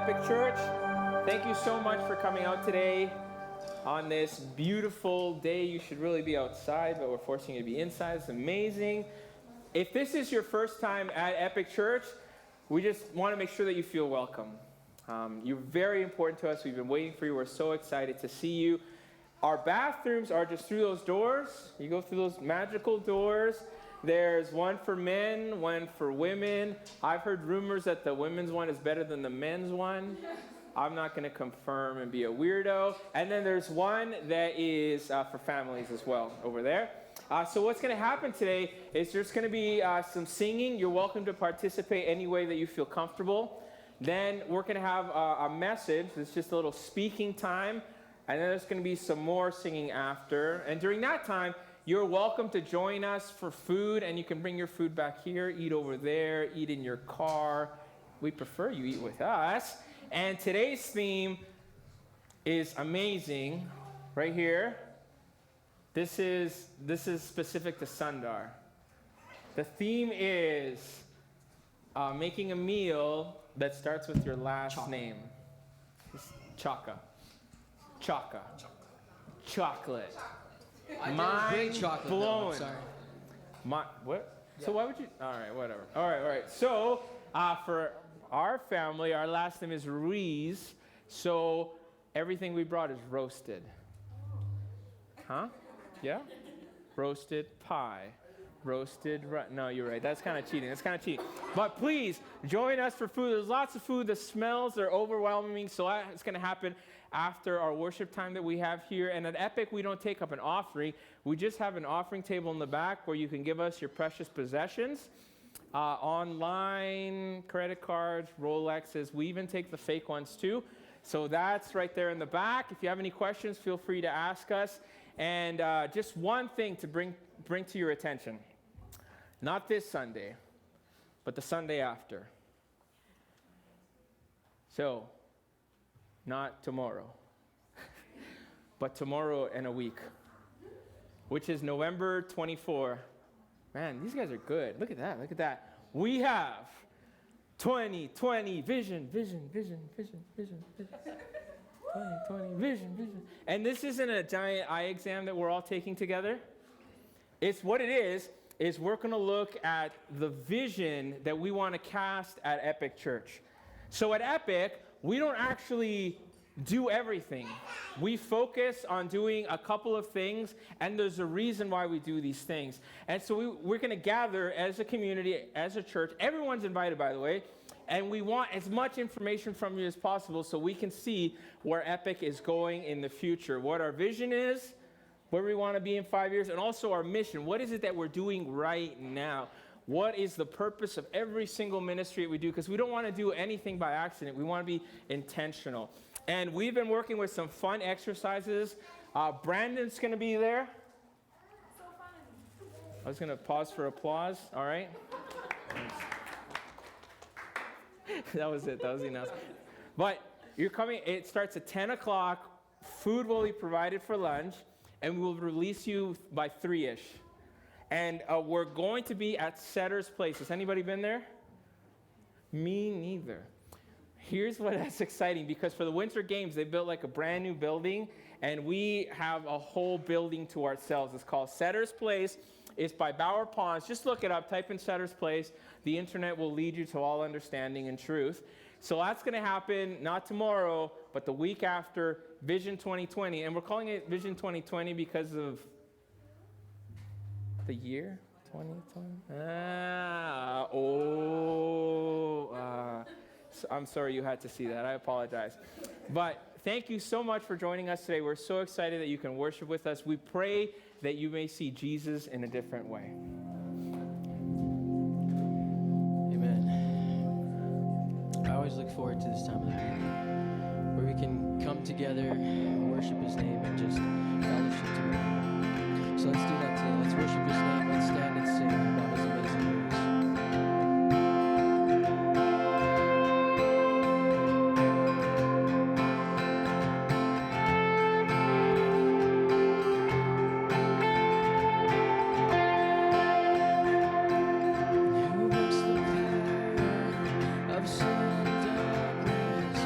Epic Church. Thank you so much for coming out today on this beautiful day. You should really be outside, but we're forcing you to be inside. It's amazing. If this is your first time at Epic Church, we just want to make sure that you feel welcome. You're very important to us. We've been waiting for you. We're so excited to see you. Our bathrooms are just through those doors. You go through those magical doors. There's one for men, one for women. I've heard rumors that the women's one is better than the men's one. I'm not going to confirm and be a weirdo. And then there's one that is for families as well over there. So what's going to happen today is there's going to be some singing. You're welcome to participate any way that you feel comfortable. Then we're going to have a message. It's just a little speaking time. And then there's going to be some more singing after. And during that time, you're welcome to join us for food, and you can bring your food back here, eat over there, eat in your car. We prefer you eat with us. And today's theme is amazing, right here. This is specific to Sundar. The theme is making a meal that starts with your last name. Chaka. Chocolate. Mind blown. Sorry. What? Yeah. So why would you? All right, whatever. All right. So for our family, our last name is Ruiz. So everything we brought is roasted. Huh? Yeah? Roasted pie. No, you're right. That's kind of cheating. But please, join us for food. There's lots of food. The smells are overwhelming. So it's going to happen after our worship time that we have here. And at Epic, we don't take up an offering. We just have an offering table in the back where you can give us your precious possessions. Online, credit cards, Rolexes. We even take the fake ones too. So that's right there in the back. If you have any questions, feel free to ask us. And just one thing to bring to your attention. Not this Sunday, but the Sunday after. So, not tomorrow, but tomorrow in a week, which is November 24. Man, these guys are good. Look at that. We have 2020 vision. 2020 vision. And this isn't a giant eye exam that we're all taking together. It's what it is we're going to look at the vision that we want to cast at Epic Church. So at Epic, we don't actually do everything. We focus on doing a couple of things, and there's a reason why we do these things. And so we're going to gather as a community, as a church. Everyone's invited, by the way. And we want as much information from you as possible so we can see where Epic is going in the future, what our vision is, where we want to be in 5 years, and also our mission. What is it that we're doing right now? What is the purpose of every single ministry that we do? Because we don't want to do anything by accident. We want to be intentional. And we've been working with some fun exercises. Brandon's going to be there. So fun. I was going to pause for applause. All right. That was it. That was the announcement. But you're coming. It starts at 10 o'clock. Food will be provided for lunch. And we will release you by 3-ish. And we're going to be at Setter's Place. Has anybody been there? Me neither. Here's that's exciting, because for the Winter Games, they built like a brand new building, and we have a whole building to ourselves. It's called Setter's Place. It's by Bower Ponds. Just look it up. Type in Setter's Place. The internet will lead you to all understanding and truth. So that's going to happen not tomorrow, but the week after, Vision 2020. And we're calling it Vision 2020 because of the year 2020. I'm sorry you had to see that. I apologize. But thank you so much for joining us today. We're so excited that you can worship with us. We pray that you may see Jesus in a different way. I always look forward to this time of the week where we can come together, worship His name, and just fellowship together. So let's do that today. Let's worship His name. Let's stand and sing about His amazing grace. Who breaks the power of sin and darkness?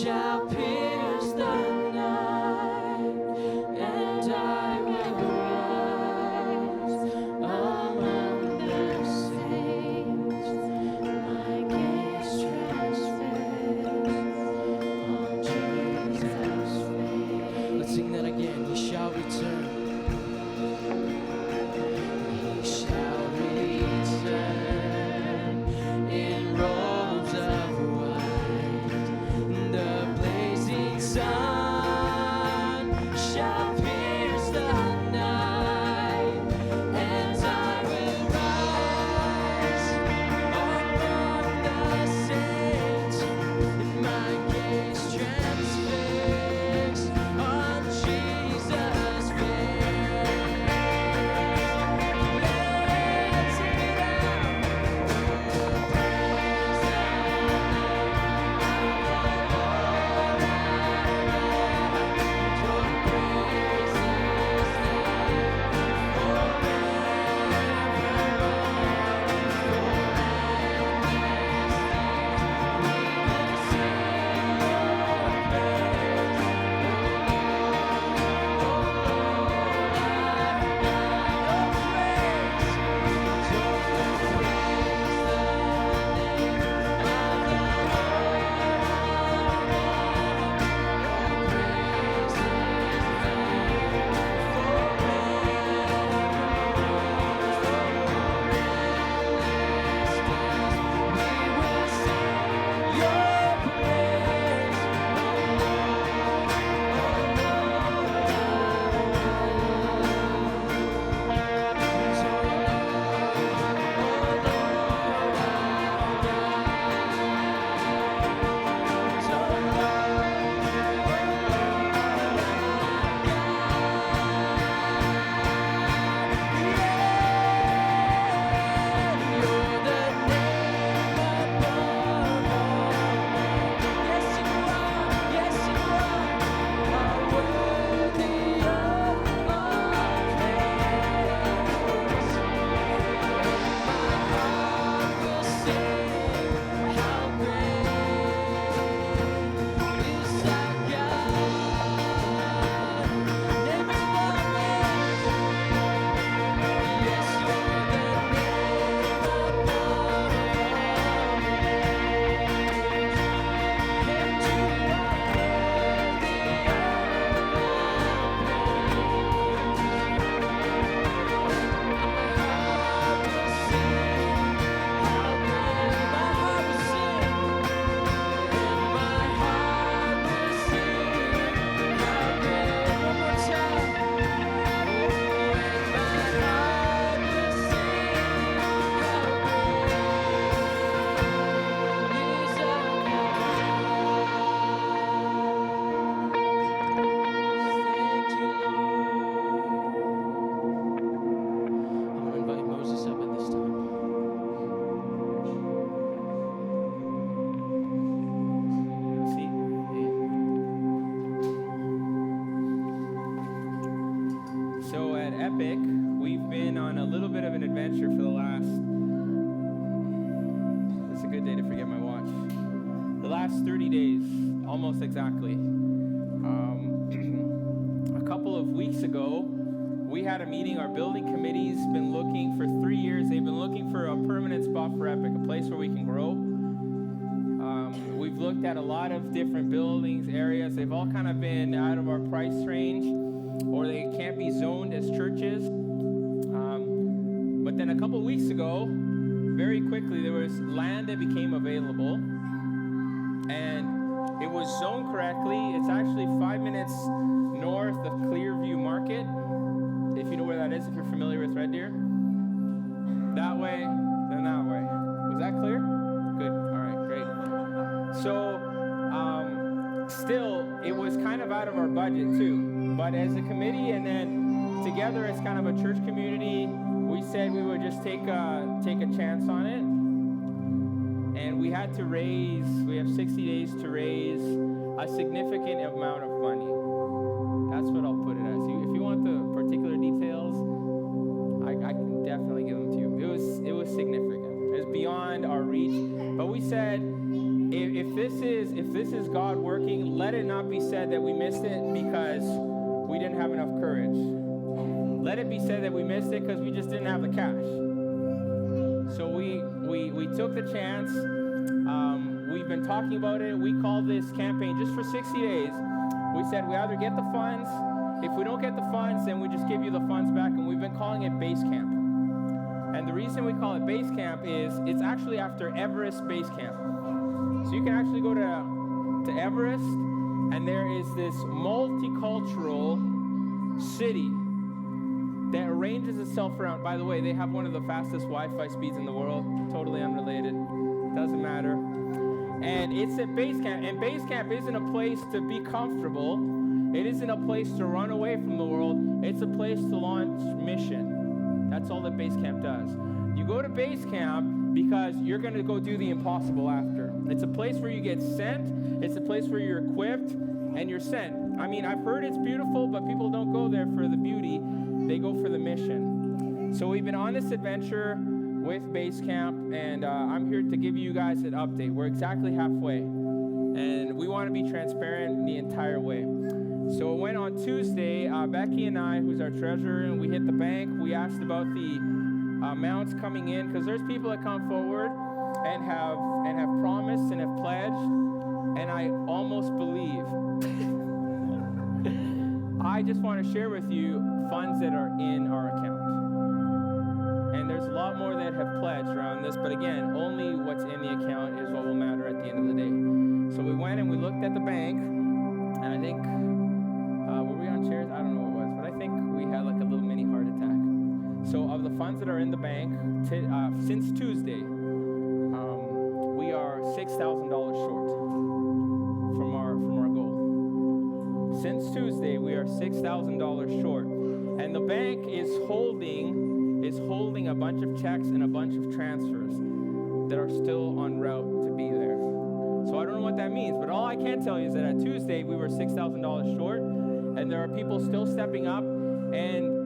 shall pierce the night, and I will rise among the saints. My gaze transfixed on Jesus' face. Let's sing that again. He shall return. He shall return in robes of white. The blazing sun shall pierce the night, and I will rise among the saints. And my gaze transfixed on Jesus' face. Let's sing it out. Epic, we've been on a little bit of an adventure for the last, it's a good day to forget my watch, the last 30 days, almost exactly. A couple of weeks ago, we had a meeting. Our building committee's been looking for 3 years. They've been looking for a permanent spot for Epic, a place where we can grow. We've looked at a lot of different buildings, areas. They've all kind of been out of our price range, or they can't be zoned as churches. But then a couple weeks ago, very quickly, there was land that became available, and it was zoned correctly. It's actually 5 minutes north of Clearview Market, if you know where that is, if you're familiar with Red Deer. That way, then that way. Was that clear? Good. All right, great. So, still, it was kind of out of our budget too. But as a committee, and then together as kind of a church community, we said we would just take a chance on it. And we had to raise, we have 60 days to raise a significant amount of money. That's what I'll put it as. If you want the particular details, I can definitely give them to you. It was significant. It was beyond our reach. But we said, if this is God working, let it not be said that we missed it because we didn't have enough courage. Let it be said that we missed it because we just didn't have the cash. So we took the chance. We've been talking about it. We called this campaign just for 60 days. We said we either get the funds. If we don't get the funds, then we just give you the funds back. And we've been calling it Base Camp. And the reason we call it Base Camp is it's actually after Everest Base Camp. So you can actually go to Everest, and there is this multicultural city that arranges itself around. By the way, they have one of the fastest Wi-Fi speeds in the world. Totally unrelated. Doesn't matter. And it's at Base Camp. And Base Camp isn't a place to be comfortable. It isn't a place to run away from the world. It's a place to launch mission. That's all that Base Camp does. You go to Base Camp because you're going to go do the impossible after. It's a place where you get sent. It's a place where you're equipped and you're sent. I mean, I've heard it's beautiful, but people don't go there for the beauty. They go for the mission. So we've been on this adventure with Base Camp, and I'm here to give you guys an update. We're exactly halfway, and we want to be transparent the entire way. So it went on Tuesday. Becky and I, who's our treasurer, and we hit the bank. We asked about the amounts coming in, because there's people that come forward and have promised and have pledged, and I almost believe. I just want to share with you funds that are in our account. And there's a lot more that have pledged around this, but again, only what's in the account is what will matter at the end of the day. So we went and we looked at the bank, and I think, were we on chairs? I don't know what it was, but I think we had like a little mini heart attack. So of the funds that are in the bank, since Tuesday, we are $6,000 short from our goal. Since Tuesday, we are $6,000 short. And the bank is holding a bunch of checks and a bunch of transfers that are still en route to be there. So I don't know what that means, but all I can tell you is that at Tuesday, we were $6,000 short, and there are people still stepping up, and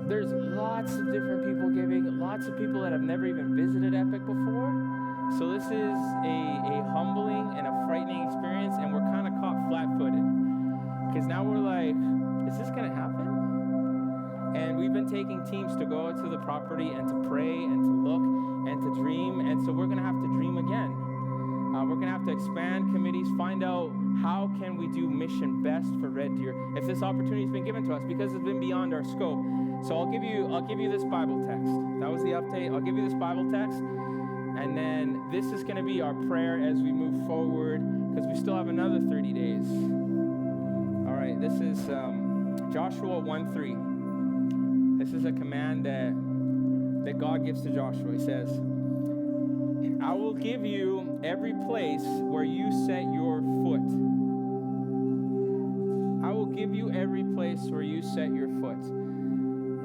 there's lots of different people giving, lots of people that have never even visited Epic before. So this is a humbling and a frightening experience, and we're kind of caught flat-footed. Because now we're like, is this going to happen? And we've been taking teams to go out to the property and to pray and to look and to dream. And so we're going to have to dream again. We're going to have to expand committees, find out how can we do mission best for Red Deer if this opportunity has been given to us, because it's been beyond our scope. So I'll give you this Bible text. That was the update. I'll give you this Bible text. And then this is going to be our prayer as we move forward, because we still have another 30 days. All right, this is Joshua 1:3. This is a command that God gives to Joshua. He says, I will give you every place where you set your foot. I will give you every place where you set your foot.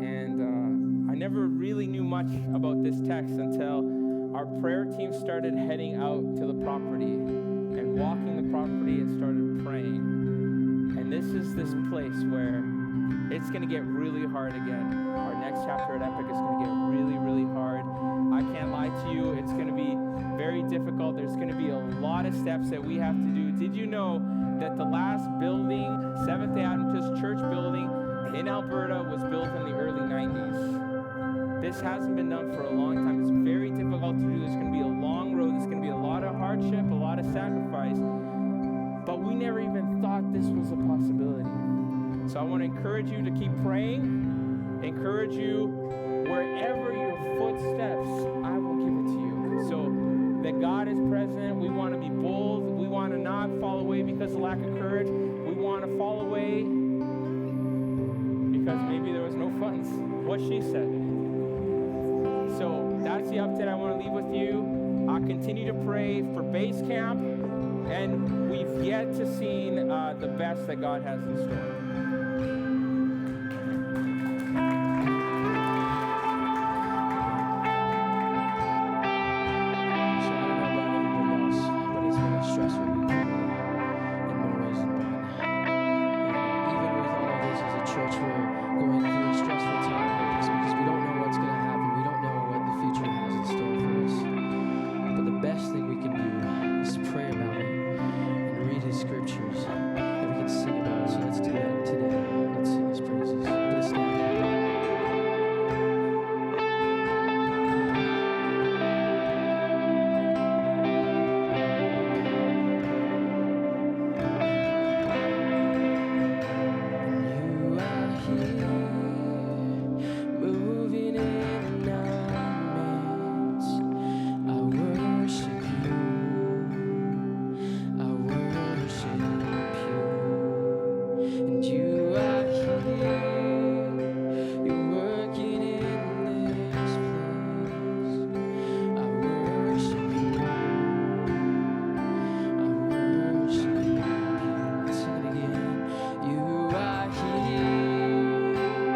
And I never really knew much about this text until our prayer team started heading out to the property and walking the property and started praying. And this is this place where it's going to get really hard again. Our next chapter at Epic is going to get really, really hard. I can't lie to you. It's going to be very difficult. There's going to be a lot of steps that we have to do. Did you know that the last building, Seventh-day Adventist church building in Alberta, was built in the early 90s? This hasn't been done for a long time. It's very difficult to do. There's going to be a long road. There's going to be a lot of hardship, a lot of sacrifice. But we never even thought this was a possibility. So I want to encourage you to keep praying. Encourage you, wherever your footsteps, I will give it to you. So that God is present. We want to be bold. We want to not fall away because of lack of courage. We want to fall away because maybe there was no funds. What she said. So that's the update I want to leave with you. I'll continue to pray for Base Camp, and we've yet to see the best that God has in store. scriptures that we can sing about. So let's do that today. Let's sing his praises. Let's stand. You are here, moving in our midst. I worship you. I worship you. And you are here. You're working in this place. I worship you. I worship you. Let's sing it again. You are here.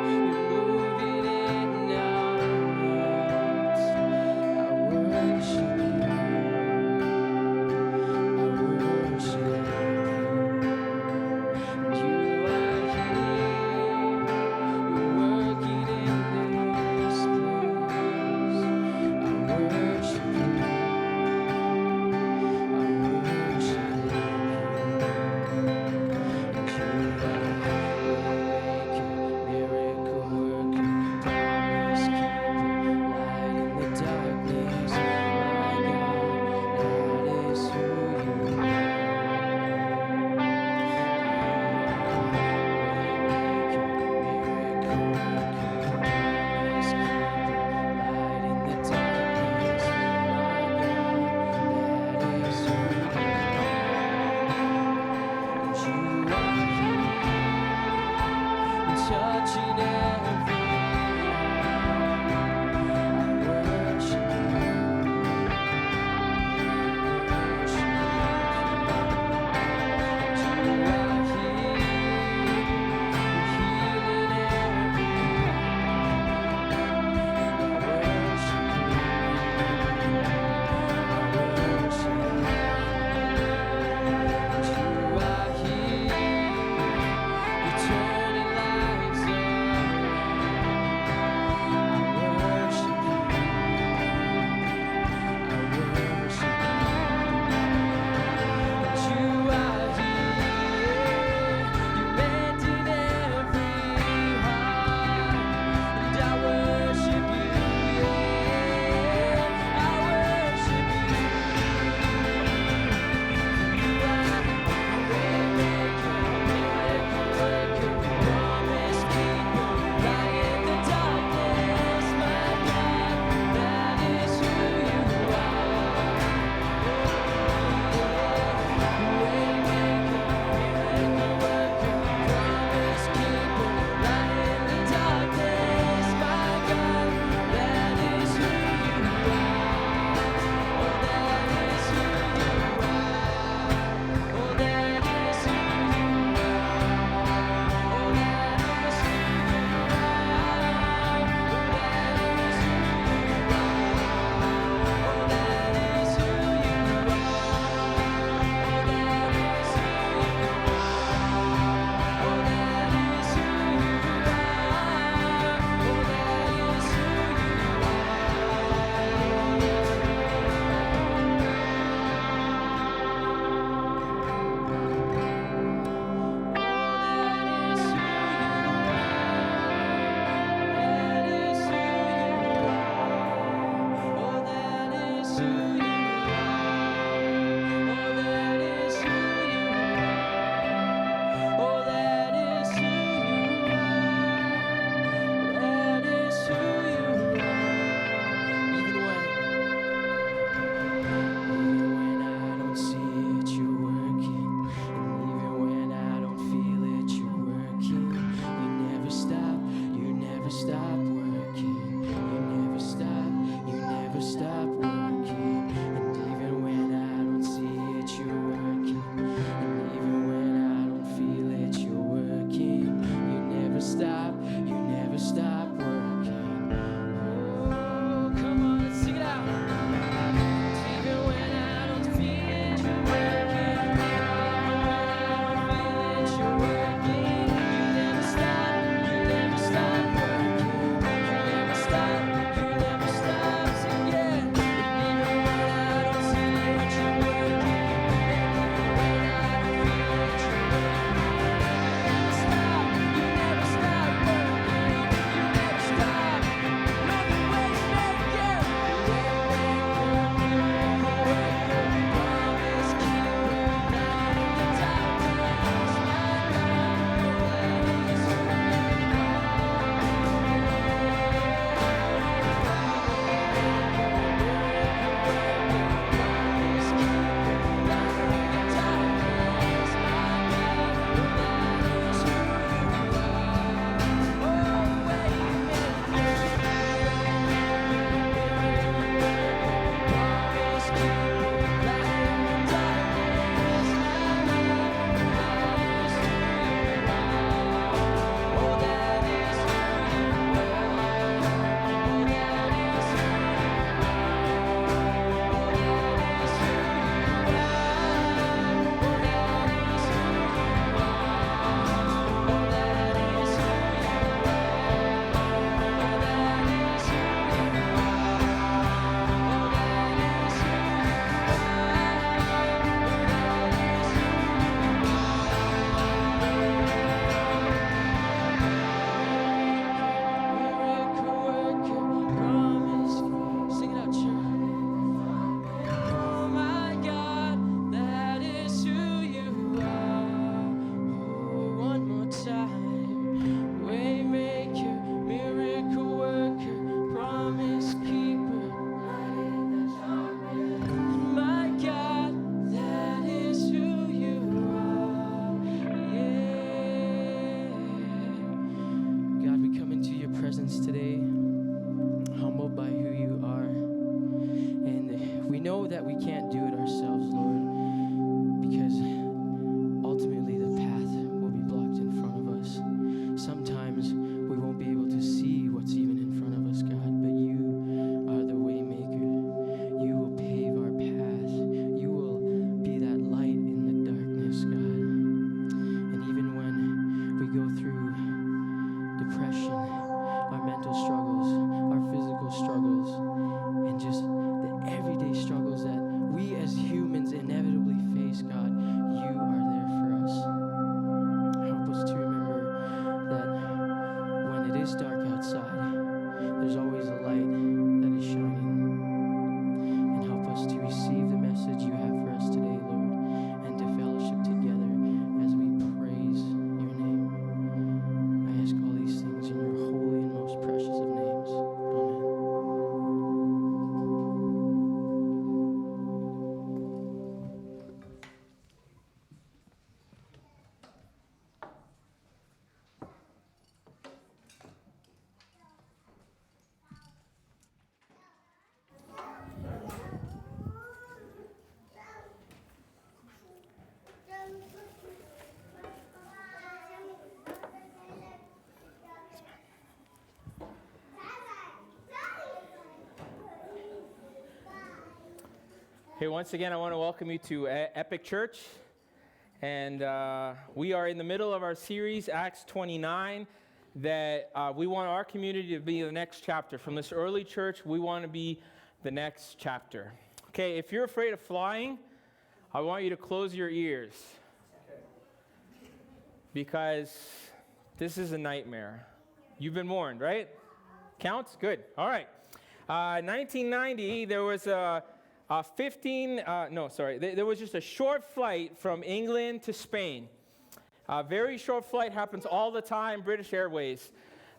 You're moving in our midst. I worship you. I worship you. And you are here. You're working in this place. I worship you. I worship you. And you are miracle worker, promise keeper, light in the darkness. My God, that is who you touching every I worship you. Turning lives around. Hey, once again, I want to welcome you to Epic Church. And we are in the middle of our series, Acts 29, that we want our community to be the next chapter. From this early church, we want to be the next chapter. Okay, if you're afraid of flying, I want you to close your ears. Because this is a nightmare. You've been warned, right? Counts? Good. All right. 1990, there was there was just a short flight from England to Spain. A very short flight, happens all the time, British Airways.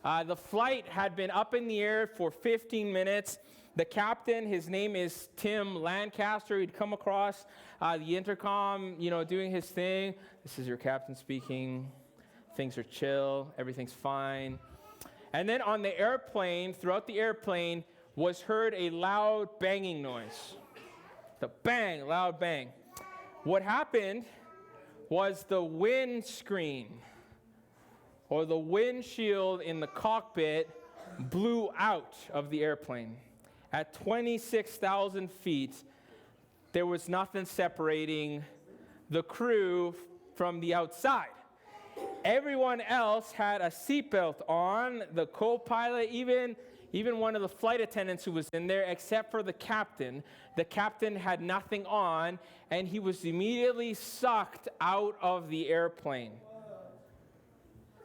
The flight had been up in the air for 15 minutes. The captain, his name is Tim Lancaster. He'd come across the intercom, doing his thing. This is your captain speaking. Things are chill. Everything's fine. And then on the airplane, throughout the airplane, was heard a loud banging noise. The bang, loud bang. What happened was the windscreen or the windshield in the cockpit blew out of the airplane. At 26,000 feet, there was nothing separating the crew from the outside. Everyone else had a seatbelt on, the co-pilot, even one of the flight attendants who was in there, except for the captain. The captain had nothing on, and he was immediately sucked out of the airplane.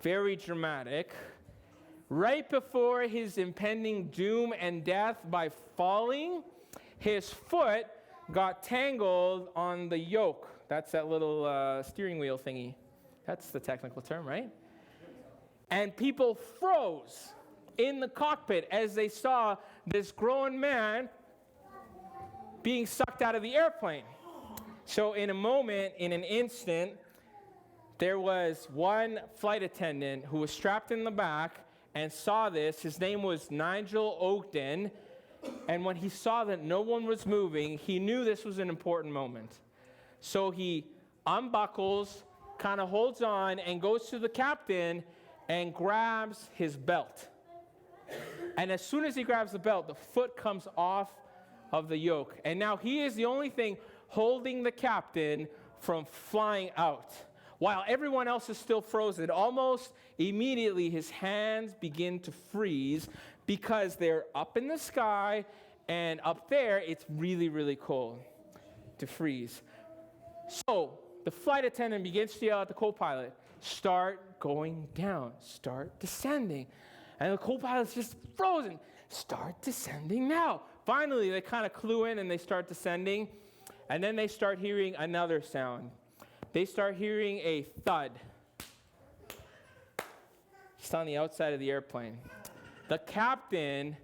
Very dramatic. Right before his impending doom and death by falling, his foot got tangled on the yoke. That's that little steering wheel thingy. That's the technical term, right? And people froze in the cockpit as they saw this grown man being sucked out of the airplane. So in a moment, in an instant, there was one flight attendant who was strapped in the back and saw this. His name was Nigel Ogden. And when he saw that no one was moving, he knew this was an important moment. So he unbuckles, kind of holds on, and goes to the captain and grabs his belt. And as soon as he grabs the belt, the foot comes off of the yoke. And now he is the only thing holding the captain from flying out. While everyone else is still frozen, almost immediately his hands begin to freeze because they're up in the sky, and up there it's really, really cold to freeze. So the flight attendant begins to yell at the co-pilot, "Start going down, start descending." And the co-pilot's just frozen. "Start descending now." Finally, they kind of clue in and they start descending. And then they start hearing another sound. They start hearing a thud. Just on the outside of the airplane. The captain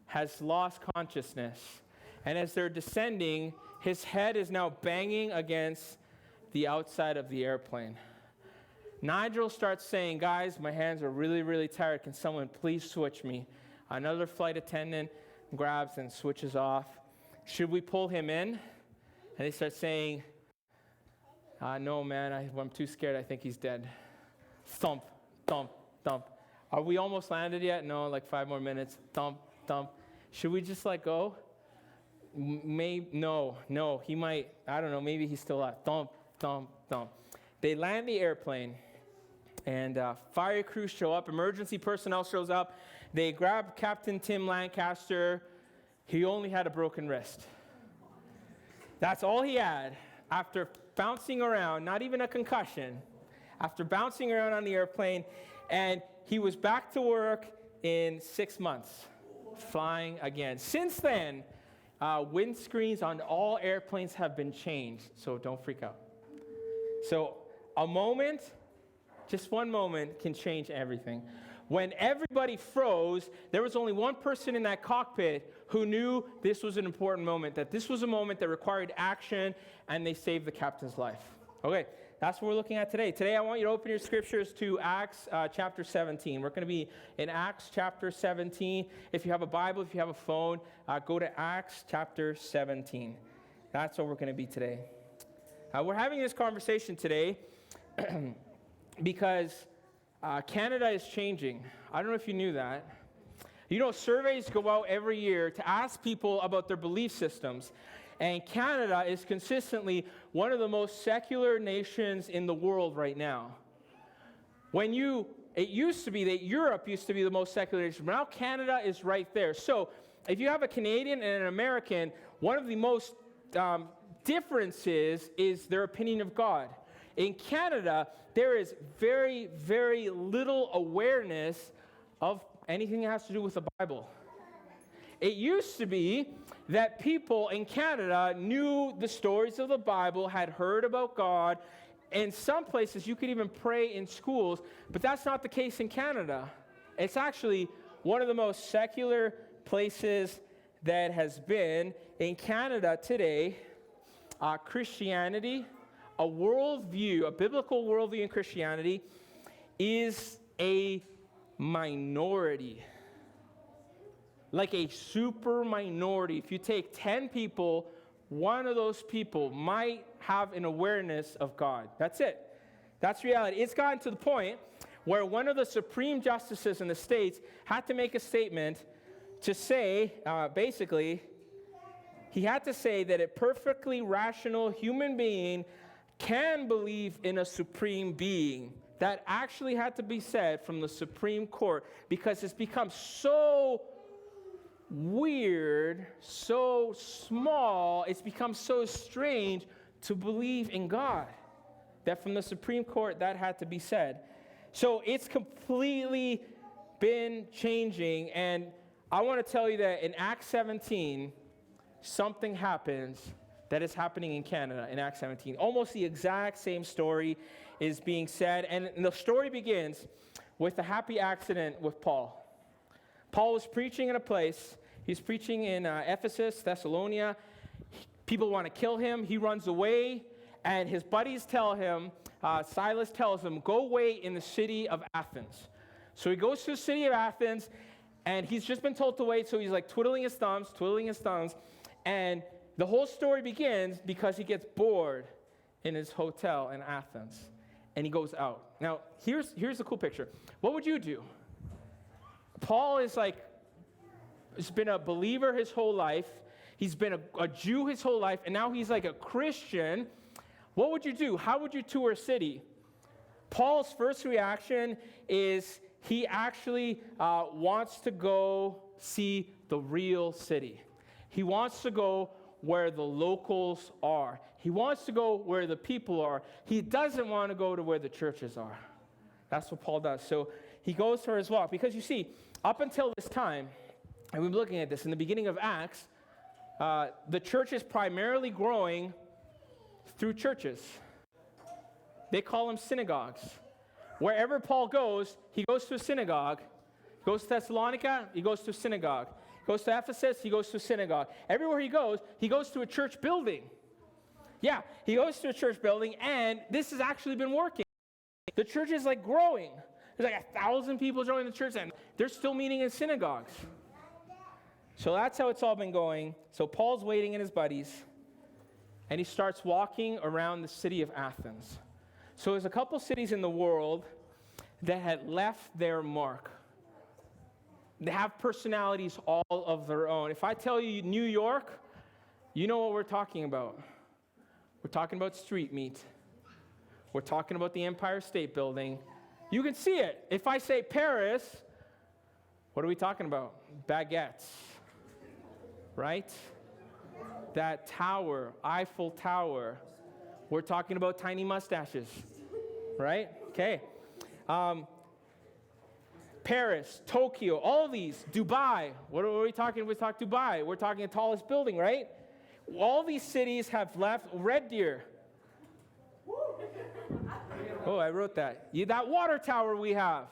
has lost consciousness. And as they're descending, his head is now banging against the outside of the airplane. Nigel starts saying, "Guys, my hands are really, really tired. Can someone please switch me?" Another flight attendant grabs and switches off. "Should we pull him in?" And they start saying, "No, man, I'm too scared. I think he's dead." Thump, thump, thump. "Are we almost landed yet?" "No, like 5 more minutes." Thump, thump. "Should we just let go?" No, he might, I don't know, maybe he's still alive. Thump, thump, thump. They land the airplane, and fire crews show up, emergency personnel shows up. They grab Captain Tim Lancaster. He only had a broken wrist. That's all he had. After bouncing around, not even a concussion, after bouncing around on the airplane, and he was back to work in 6 months, flying again. Since then, windscreens on all airplanes have been changed, so don't freak out. So a moment, just one moment, can change everything. When everybody froze, there was only one person in that cockpit who knew this was an important moment, that this was a moment that required action, and they saved the captain's life. Okay, that's what we're looking at today. Today, I want you to open your scriptures to Acts chapter 17. We're going to be in Acts chapter 17. If you have a Bible, if you have a phone, go to Acts chapter 17. That's what we're going to be today. We're having this conversation today because Canada is changing. I don't know if you knew that. You know, surveys go out every year to ask people about their belief systems. And Canada is consistently one of the most secular nations in the world right now. It used to be that Europe used to be the most secular nation, but now Canada is right there. So if you have a Canadian and an American, one of the most differences is their opinion of God. In Canada, there is very, very little awareness of anything that has to do with the Bible. It used to be that people in Canada knew the stories of the Bible, had heard about God. In some places, you could even pray in schools, but that's not the case in Canada. It's actually one of the most secular places that has been. In Canada today, Christianity, a worldview, a biblical worldview in Christianity, is a minority. Like a super minority. If you take 10 people, one of those people might have an awareness of God. That's it. That's reality. It's gotten to the point where one of the supreme justices in the States had to make a statement to say, basically, he had to say that a perfectly rational human being can believe in a supreme being. That actually had to be said from the Supreme Court because it's become so weird, so small, it's become so strange to believe in God that from the Supreme Court that had to be said. So it's completely been changing, and I want to tell you that in Acts 17, something happens that is happening in Canada in Acts 17. Almost the exact same story is being said, and the story begins with a happy accident with Paul. Paul was preaching in a place. He's preaching in Ephesus, Thessalonica. People want to kill him. He runs away, and his buddies tell him, Silas tells him, go wait in the city of Athens. So he goes to the city of Athens, and he's just been told to wait, so he's like twiddling his thumbs, and the whole story begins because he gets bored in his hotel in Athens, and he goes out. Now, here's the cool picture. What would you do? Paul is he's been a believer his whole life. He's been a Jew his whole life, and now he's like a Christian. What would you do? How would you tour a city? Paul's first reaction is he actually wants to go see the real city. He wants to go where the locals are. He wants to go where the people are. He doesn't want to go to where the churches are. That's what Paul does. So he goes for his walk. Because you see, up until this time, and we've been looking at this, in the beginning of Acts, the church is primarily growing through churches. They call them synagogues. Wherever Paul goes, he goes to a synagogue. He goes to Thessalonica, he goes to a synagogue. He goes to Ephesus, he goes to a synagogue. Everywhere he goes to a church building. Yeah, he goes to a church building, and this has actually been working. The church is growing. There's 1,000 people joining the church, and they're still meeting in synagogues. So that's how it's all been going. So Paul's waiting in his buddies, and he starts walking around the city of Athens. So there's a couple cities in the world that had left their mark. They have personalities all of their own. If I tell you New York, you know what we're talking about. We're talking about street meat. We're talking about the Empire State Building. You can see it. If I say Paris, what are we talking about? Baguettes, right? That tower, Eiffel Tower. We're talking about tiny mustaches, right? Okay. Paris, Tokyo, all of these, Dubai. What are we talking? We talk Dubai. We're talking the tallest building, right? All these cities have left. Red Deer. Oh, I wrote that. That water tower we have.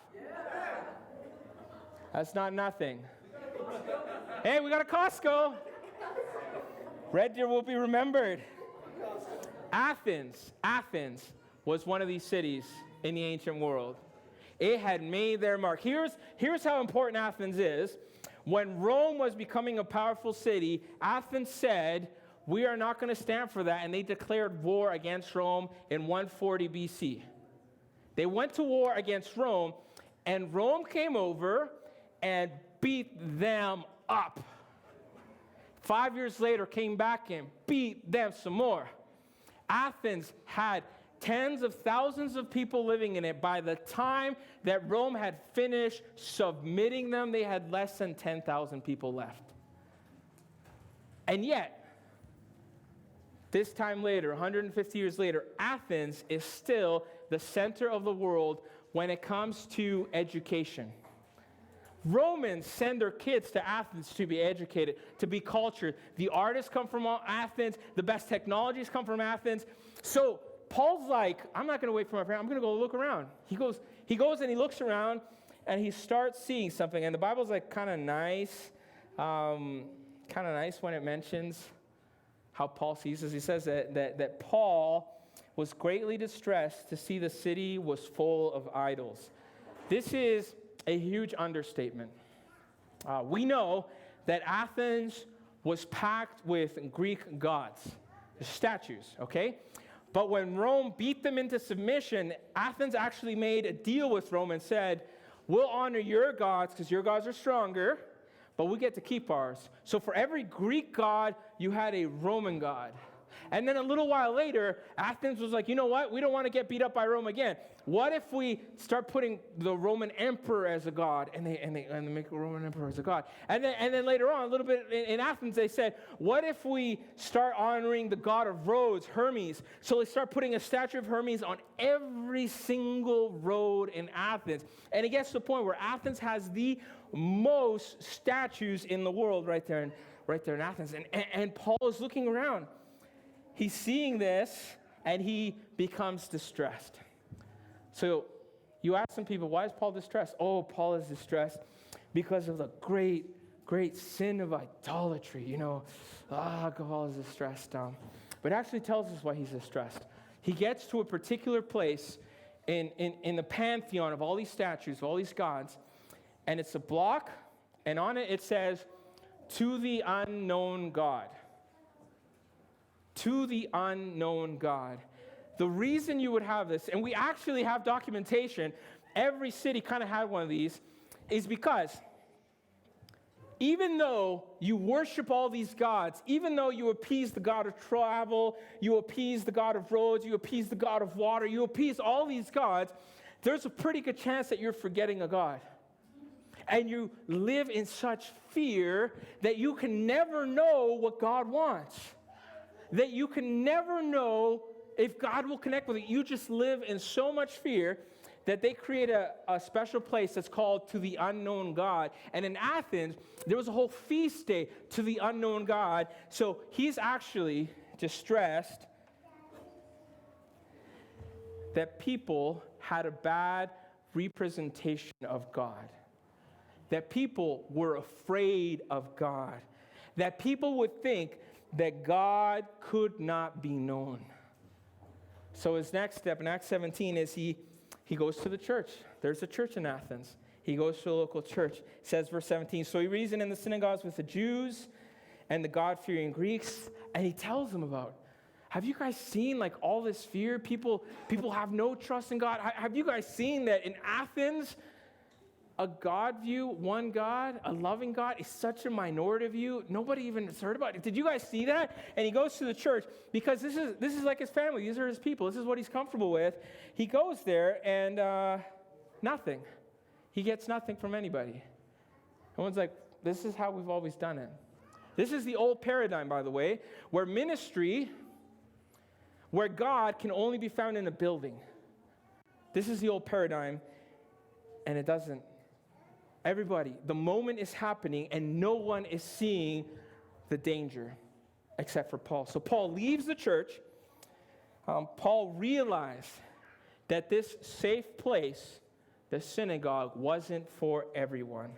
That's not nothing. Hey, we got a Costco. Red Deer will be remembered. Athens was one of these cities in the ancient world. It had made their mark. Here's how important Athens is. When Rome was becoming a powerful city, Athens said, we are not going to stand for that, and they declared war against Rome in 140 BC. They went to war against Rome, and Rome came over and beat them up. 5 years later, came back and beat them some more. Athens had tens of thousands of people living in it. By the time that Rome had finished submitting them, they had less than 10,000 people left. And yet, this time later, 150 years later, Athens is still the center of the world when it comes to education. Romans send their kids to Athens to be educated, to be cultured. The artists come from Athens. The best technologies come from Athens. So Paul's like, I'm not going to wait for my parents. I'm going to go look around. He goes and he looks around, and he starts seeing something. And the Bible's like kind of nice when it mentions how Paul sees this. He says that Paul was greatly distressed to see the city was full of idols. This is a huge understatement. We know that Athens was packed with Greek gods, statues, okay? But when Rome beat them into submission, Athens actually made a deal with Rome and said, we'll honor your gods because your gods are stronger, but we get to keep ours. So for every Greek god, you had a Roman god. And then a little while later, Athens was like, you know what? We don't want to get beat up by Rome again. What if we start putting the Roman emperor as a god, and they make a Roman emperor as a god? And then later on, a little bit in Athens, they said, what if we start honoring the god of roads, Hermes? So they start putting a statue of Hermes on every single road in Athens. And it gets to the point where Athens has the most statues in the world right there in Athens. And Paul is looking around. He's seeing this, and he becomes distressed. So you ask some people, why is Paul distressed? Oh, Paul is distressed because of the great sin of idolatry. Paul is distressed. But it actually tells us why he's distressed. He gets to a particular place in the pantheon of all these statues, of all these gods, and it's a block, and on it says, to the unknown God. To the unknown God. The reason you would have this, and we actually have documentation, every city kind of had one of these, is because even though you worship all these gods, even though you appease the god of travel, you appease the god of roads, you appease the god of water, you appease all these gods, there's a pretty good chance that you're forgetting a God. And you live in such fear that you can never know what God wants. That you can never know if God will connect with you. You just live in so much fear that they create a special place that's called to the unknown God. And in Athens, there was a whole feast day to the unknown God. So he's actually distressed that people had a bad representation of God. That people were afraid of God. That people would think that God could not be known. So his next step in Acts 17 is he goes to the church. There's a church in Athens. He goes to a local church. It says verse 17, so he reasoned in the synagogues with the Jews and the God-fearing Greeks, and he tells them about, have you guys seen like all this fear? People have no trust in God. Have you guys seen that in Athens, a God view, one God, a loving God is such a minority view. Nobody even has heard about it. Did you guys see that? And he goes to the church because this is like his family. These are his people. This is what he's comfortable with. He goes there and nothing. He gets nothing from anybody. Everyone's like, this is how we've always done it. This is the old paradigm, by the way, where God can only be found in a building. This is the old paradigm, and it doesn't. Everybody, the moment is happening and no one is seeing the danger except for Paul. So Paul leaves the church. Paul realized that this safe place, the synagogue, wasn't for everyone.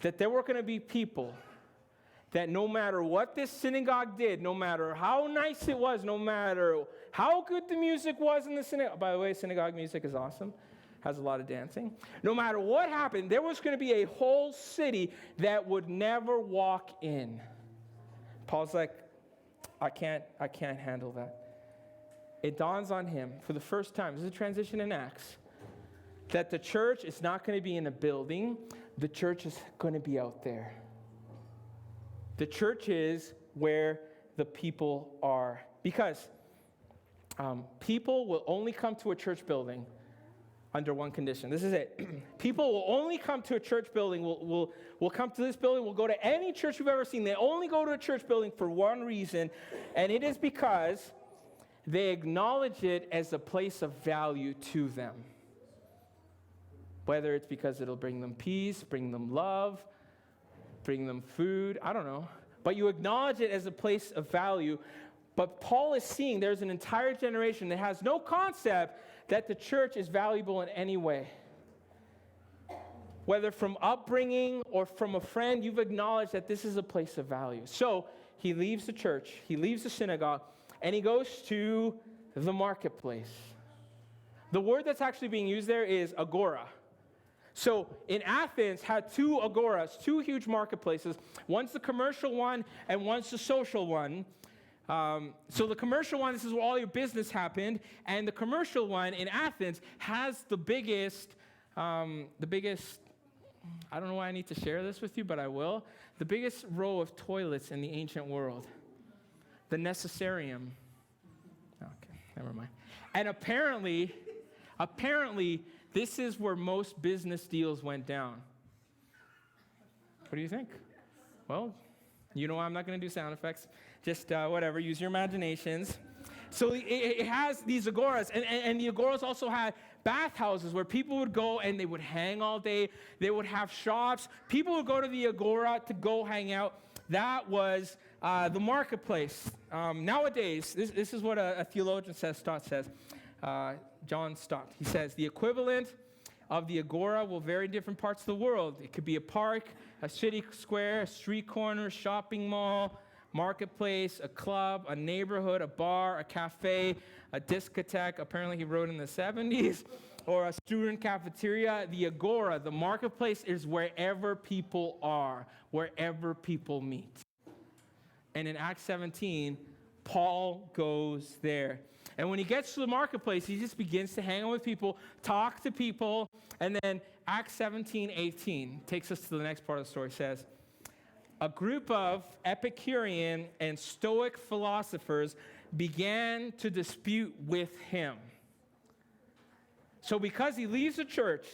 That there were going to be people that no matter what this synagogue did, no matter how nice it was, no matter how good the music was in the synagogue. By the way, synagogue music is awesome. Has a lot of dancing. No matter what happened, there was going to be a whole city that would never walk in. Paul's like, I can't handle that. It dawns on him for the first time, this is a transition in Acts, that the church is not going to be in a building, the church is going to be out there. The church is where the people are. Because people will only come to a church building under one condition. This is it. People will only come to a church building, will come to this building, will go to any church you've ever seen. They only go to a church building for one reason, and it is because they acknowledge it as a place of value to them. Whether it's because it'll bring them peace, bring them love, bring them food, I don't know. But you acknowledge it as a place of value. But Paul is seeing there's an entire generation that has no concept that the church is valuable in any way. Whether from upbringing or from a friend, you've acknowledged that this is a place of value. So he leaves the church, he leaves the synagogue, and he goes to the marketplace. The word that's actually being used there is agora. So in Athens had two agoras, two huge marketplaces. One's the commercial one and one's the social one. So the commercial one, this is where all your business happened, and the commercial one in Athens has the biggest, I don't know why I need to share this with you, but I will, the biggest row of toilets in the ancient world, the Necessarium. Okay, never mind. And apparently, this is where most business deals went down. What do you think? Well, you know I'm not going to do sound effects. Just whatever, use your imaginations. So it has these agoras, and the agoras also had bathhouses where people would go and they would hang all day. They would have shops. People would go to the agora to go hang out. That was the marketplace. Nowadays, this is what a theologian says, Stott says, John Stott. He says, the equivalent of the agora will vary in different parts of the world. It could be a park, a city square, a street corner, shopping mall, marketplace, a club, a neighborhood, a bar, a cafe, a discotheque, apparently he wrote in the 70s, or a student cafeteria. The agora, the marketplace, is wherever people are, wherever people meet. And in Acts 17, Paul goes there. And when he gets to the marketplace, he just begins to hang out with people, talk to people, and then Acts 17:18 takes us to the next part of the story. It says, a group of Epicurean and Stoic philosophers began to dispute with him. So because he leaves the church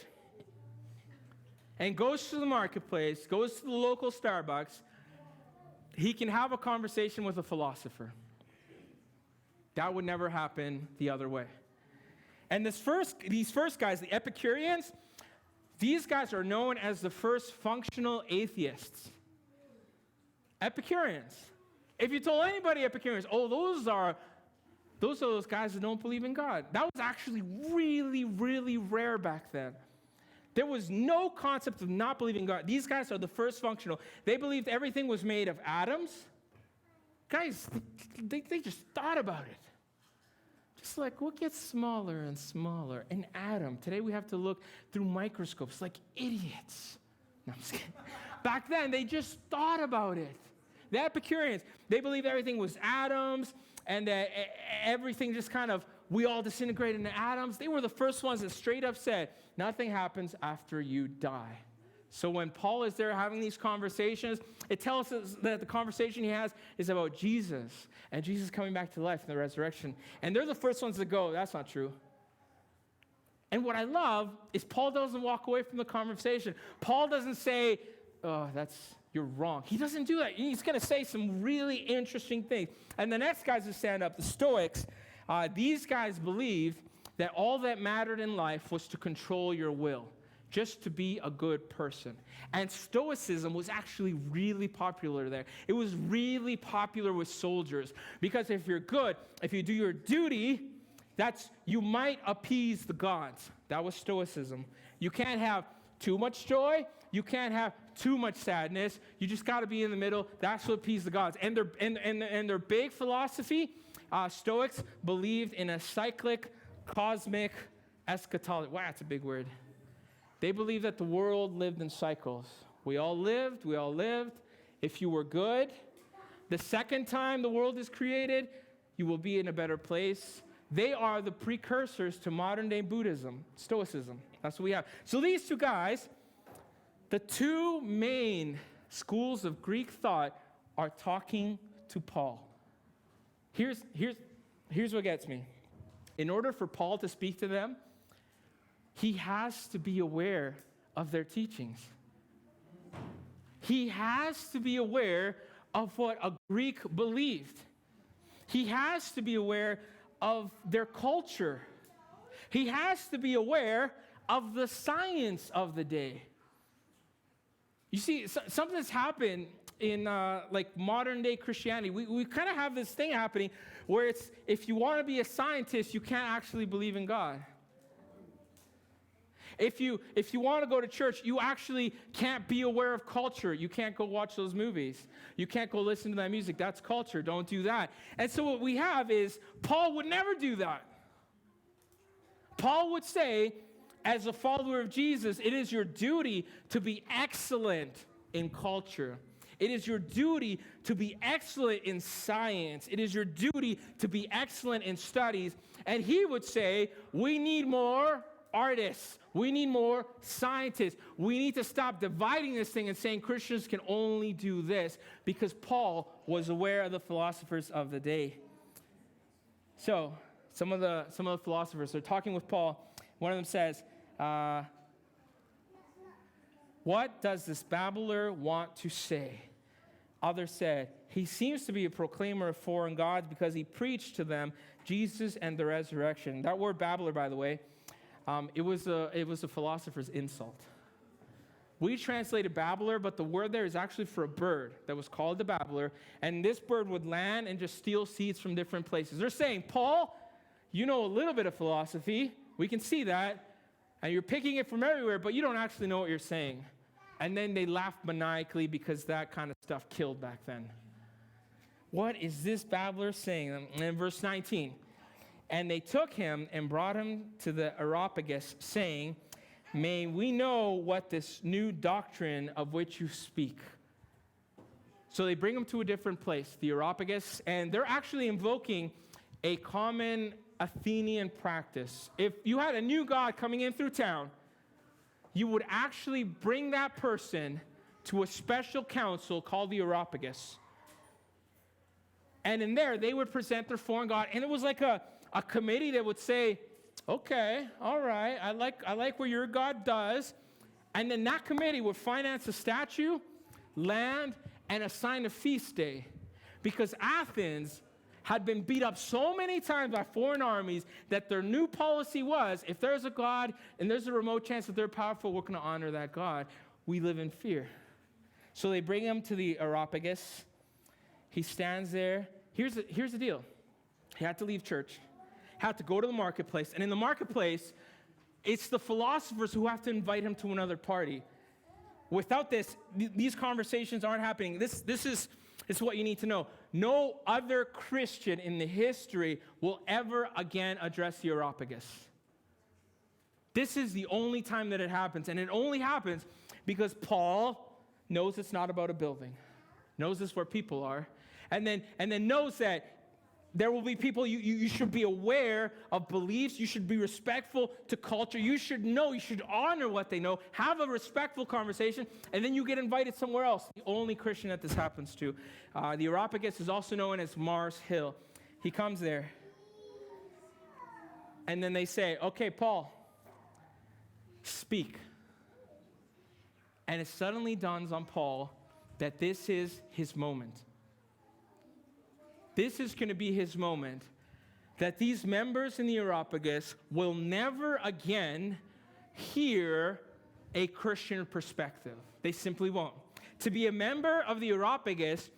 and goes to the marketplace, goes to the local Starbucks, he can have a conversation with a philosopher. That would never happen the other way. And these first guys, the Epicureans, these guys are known as the first functional atheists. Epicureans. If you told anybody Epicureans, those are those guys that don't believe in God. That was actually really, really rare back then. There was no concept of not believing in God. These guys are the first functional. They believed everything was made of atoms. Guys, they just thought about it. Just like, what gets smaller and smaller? An atom. Today we have to look through microscopes like idiots. No, I'm just kidding. Back then, they just thought about it. The Epicureans, they believed everything was atoms and that everything just kind of, we all disintegrate into atoms. They were the first ones that straight up said, nothing happens after you die. So when Paul is there having these conversations, it tells us that the conversation he has is about Jesus and Jesus coming back to life in the resurrection. And they're the first ones to go, that's not true. And what I love is Paul doesn't walk away from the conversation. Paul doesn't say, you're wrong. He doesn't do that. He's going to say some really interesting things. And the next guys to stand up, the Stoics, these guys believed that all that mattered in life was to control your will, just to be a good person. And Stoicism was actually really popular there. It was really popular with soldiers because if you're good, if you do your duty, you might appease the gods. That was Stoicism. You can't have too much joy. You can't have too much sadness. You just got to be in the middle. That's what appeases the gods. And their big philosophy, Stoics believed in a cyclic, cosmic eschatology. Wow, that's a big word. They believed that the world lived in cycles. We all lived. If you were good, the second time the world is created, you will be in a better place. They are the precursors to modern-day Buddhism, Stoicism. That's what we have. So these two guys, the two main schools of Greek thought are talking to Paul. Here's what gets me. In order for Paul to speak to them, he has to be aware of their teachings. He has to be aware of what a Greek believed. He has to be aware of their culture. He has to be aware of the science of the day. You see, something's happened in like modern day Christianity. We kind of have this thing happening where it's, if you want to be a scientist, you can't actually believe in God. If you want to go to church, you actually can't be aware of culture. You can't go watch those movies. You can't go listen to that music. That's culture. Don't do that. And so what we have is Paul would never do that. Paul would say, as a follower of Jesus, it is your duty to be excellent in culture. It is your duty to be excellent in science. It is your duty to be excellent in studies. And he would say, we need more artists. We need more scientists. We need to stop dividing this thing and saying Christians can only do this, because Paul was aware of the philosophers of the day. So some of the philosophers, they're talking with Paul. One of them says, what does this babbler want to say? Others said, he seems to be a proclaimer of foreign gods because he preached to them Jesus and the resurrection. That word babbler, by the way, it was a philosopher's insult. We translated babbler, but the word there is actually for a bird that was called the babbler. And this bird would land and just steal seeds from different places. They're saying, Paul, you know a little bit of philosophy. We can see that. And you're picking it from everywhere, but you don't actually know what you're saying. And then they laughed maniacally because that kind of stuff killed back then. What is this babbler saying? And in verse 19, and they took him and brought him to the Areopagus, saying, may we know what this new doctrine of which you speak. So they bring him to a different place, the Areopagus, and they're actually invoking a common Athenian practice. If you had a new god coming in through town, you would actually bring that person to a special council called the Areopagus. And in there, they would present their foreign god, and it was like a committee that would say, okay, all right, I like what your God does. And then that committee would finance a statue, land, and assign a feast day. Because Athens had been beat up so many times by foreign armies that their new policy was, if there's a God and there's a remote chance that they're powerful, we're going to honor that God. We live in fear. So they bring him to the Areopagus. He stands there. Here's the deal. He had to leave church. Had to go to the marketplace. And in the marketplace, it's the philosophers who have to invite him to another party. Without this, these conversations aren't happening. This is what you need to know. No other Christian in the history will ever again address the Areopagus. This is the only time that it happens. And it only happens because Paul knows it's not about a building. Knows it's where people are. And then knows that there will be people, you should be aware of beliefs. You should be respectful to culture. You should know, you should honor what they know. Have a respectful conversation, and then you get invited somewhere else. The only Christian that this happens to. The Areopagus is also known as Mars Hill. He comes there, and then they say, okay, Paul, speak. And it suddenly dawns on Paul that this is his moment. This is going to be his moment, that these members in the Areopagus will never again hear a Christian perspective. They simply won't. To be a member of the Areopagus,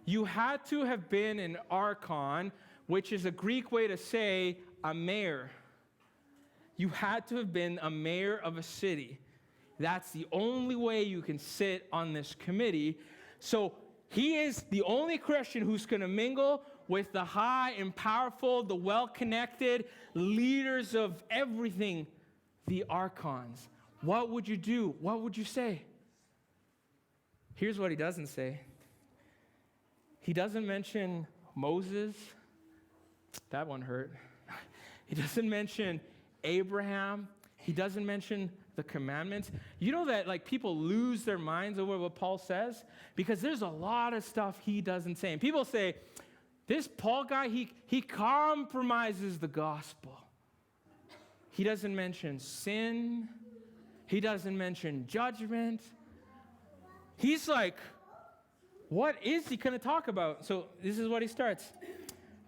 you had to have been an archon, which is a Greek way to say a mayor. You had to have been a mayor of a city. That's the only way you can sit on this committee. So he is the only Christian who's going to mingle with the high and powerful, the well-connected leaders of everything, the archons. What would you do? What would you say? Here's what he doesn't say. He doesn't mention Moses. That one hurt. He doesn't mention Abraham. He doesn't mention the commandments. You know that like people lose their minds over what Paul says? Because there's a lot of stuff he doesn't say. And people say, this Paul guy, he compromises the gospel. He doesn't mention sin. He doesn't mention judgment. He's like, what is he going to talk about? So this is what he starts.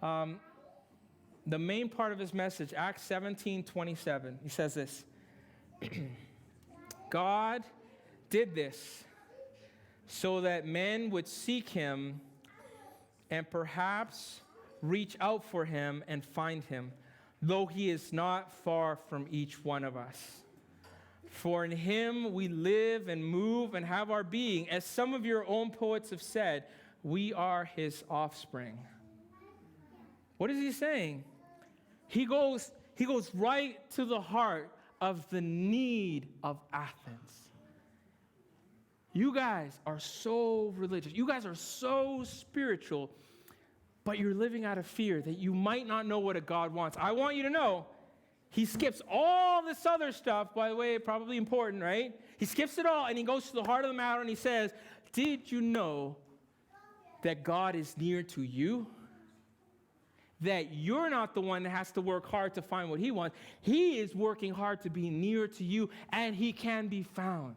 The main part of his message, Acts 17:27, he says this. God did this so that men would seek him and perhaps reach out for him and find him, though he is not far from each one of us. For in him we live and move and have our being. As some of your own poets have said, we are his offspring. What is he saying? He goes right to the heart of the need of Athens. You guys are so religious. You guys are so spiritual, but you're living out of fear that you might not know what a God wants. I want you to know, he skips all this other stuff, by the way, probably important, right? He skips it all and he goes to the heart of the matter and he says, did you know that God is near to you? That you're not the one that has to work hard to find what he wants. He is working hard to be near to you, and he can be found.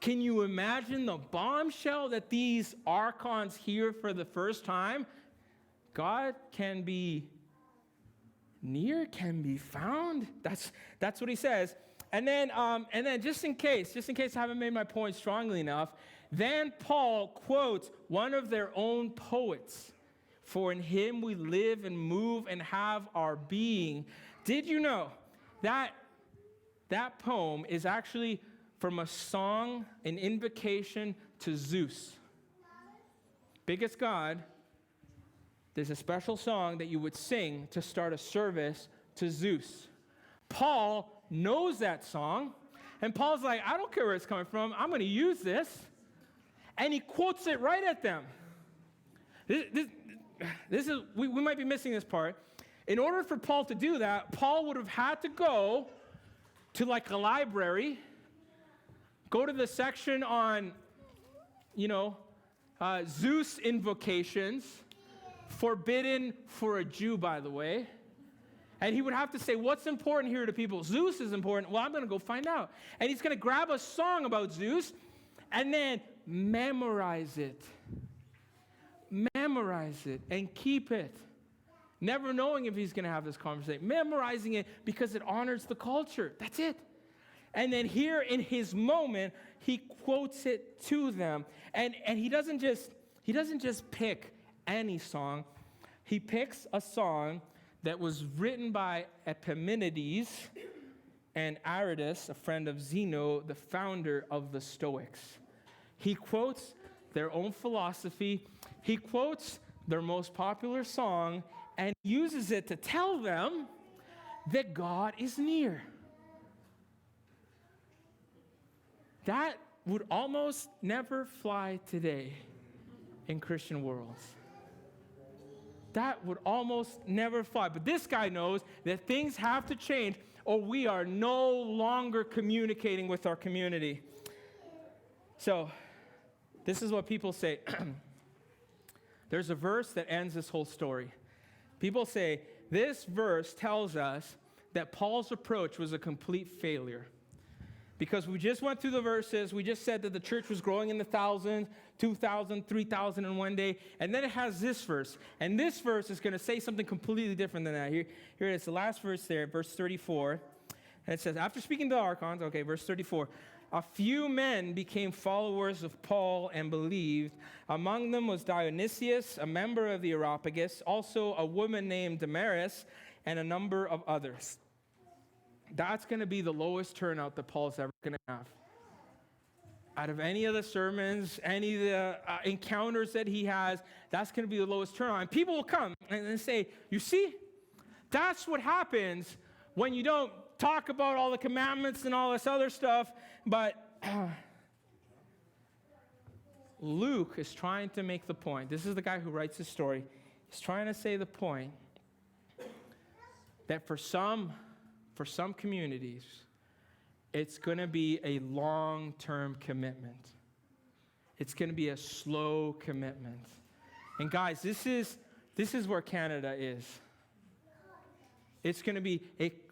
Can you imagine the bombshell that these archons hear for the first time? God can be near, can be found. That's what he says. And then just in case I haven't made my point strongly enough, then Paul quotes one of their own poets. For in him we live and move and have our being. Did you know that poem is actually from a song, an invocation to Zeus? Biggest god. There's a special song that you would sing to start a service to Zeus. Paul knows that song, and Paul's like, I don't care where it's coming from. I'm going to use this. And he quotes it right at them. This is we might be missing this part. In order for Paul to do that, Paul would have had to go to like a library, go to the section on, Zeus invocations, forbidden for a Jew, by the way. And he would have to say, what's important here to people? Zeus is important. Well, I'm going to go find out. And he's going to grab a song about Zeus and then memorize it. Memorize it and keep it. Never knowing if he's going to have this conversation. Memorizing it because it honors the culture. That's it. And then here in his moment, he quotes it to them. And he doesn't just pick any song. He picks a song that was written by Epimenides and Aratus, a friend of Zeno, the founder of the Stoics. He quotes their own philosophy. He quotes their most popular song and uses it to tell them that God is near. That would almost never fly today in Christian worlds. That would almost never fly. But this guy knows that things have to change or we are no longer communicating with our community. So, this is what people say. There's a verse that ends this whole story. People say, this verse tells us that Paul's approach was a complete failure. Because we just went through the verses, we just said that the church was growing in the thousands, 2,000, 3,000 in one day, and then it has this verse. And this verse is going to say something completely different than that. Here it is, the last verse there, verse 34. And it says, after speaking to the archons, okay, verse 34, a few men became followers of Paul and believed. Among them was Dionysius, a member of the Areopagus, also a woman named Damaris, and a number of others. That's going to be the lowest turnout that Paul's ever going to have. Out of any of the sermons, any of the encounters that he has, that's going to be the lowest turnout. And people will come and say, you see, that's what happens when you don't talk about all the commandments and all this other stuff, but Luke is trying to make the point. This is the guy who writes this story. He's trying to say the point that for some for some communities, it's going to be a long-term commitment. It's going to be a slow commitment. And guys, this is where Canada is. It's going to be,